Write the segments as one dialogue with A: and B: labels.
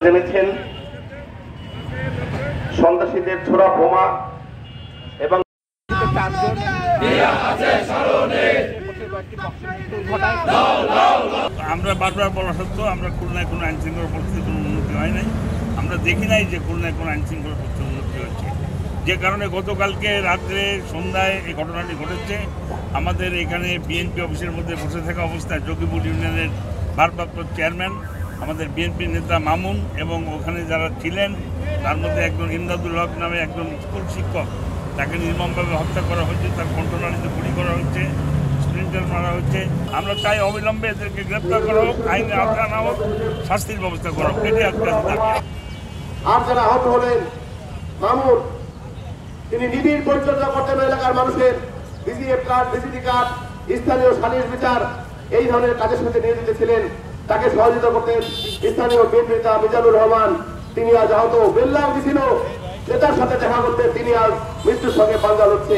A: জেনেছেন সন্ত্রাসীদের ছোড়া বোমা এবং
B: আমরা বারবার বলা সত্ত্বেও আমরা খুলনায় কোনো আইন শৃঙ্খলা পরিস্থিতির কোনো উন্নতি হয় নাই। আমরা দেখি নাই যে খুলনায় কোনো আইন শৃঙ্খলা পরিস্থিতির উন্নতি হচ্ছে, যে কারণে গতকালকে রাত্রে সন্ধ্যায় এই ঘটনাটি ঘটেছে। আমাদের এখানে বিএনপি অফিসের মধ্যে বসে থাকা অবস্থায় জকিপুর ইউনিয়নের ভারপ্রাপ্ত চেয়ারম্যান, আমাদের বিএনপি নেতা মামুন এবং ওখানে যারা ছিলেন তার মধ্যে একজন ইমদাদুল হক নামে একজন স্কুল শিক্ষক, তাকে নির্মমভাবে হত্যা করা হয়েছে, তার কণ্ঠনালীতে গুলি করা হয়েছে, স্প্রিন্টার মারা হচ্ছে। আমরা চাই অবিলম্বে এদেরকে গ্রেপ্তার করা হোক, আইনে আওতা না হোক, শাস্তির ব্যবস্থা করা হোক। এটি একটা দাবি।
A: আর যারা আহত হলেন, মামুন তিনি নিবিড় পরিচর্যা করতেন এলাকার মানুষের বিজিএফ কার্ড, ভিসিডি কার্ড, স্থানীয় সালিশ বিচার এই ধরনের কাজের সাথে নিয়োজিত ছিলেন। তাকে সহযোগিতা করতেন স্থানীয় বিএনপি নেতা মিজানুর রহমান। তিনি আজ আহত, বেল্লাম ছিল নেতার সাথে দেখা করতে, তিনি আজ মৃত্যুর সঙ্গে পাঞ্জা লড়ছে।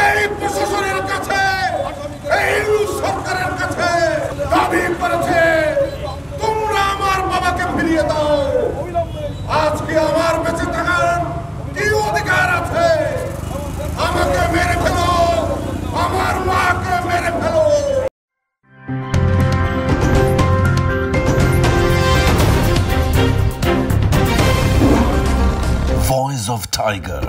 C: এই প্রশাসনের কাছে, এই সরকারের কাছে দাবি করেছে, তোমরা আমার বাবাকে ফিরিয়ে দাও। আজকে আমার বেঁচে থাকার কি অধিকার আছে? আমাকে মেরে ফেলো, আমার মাকে মেরে ফেলো।
D: Voice of Tiger.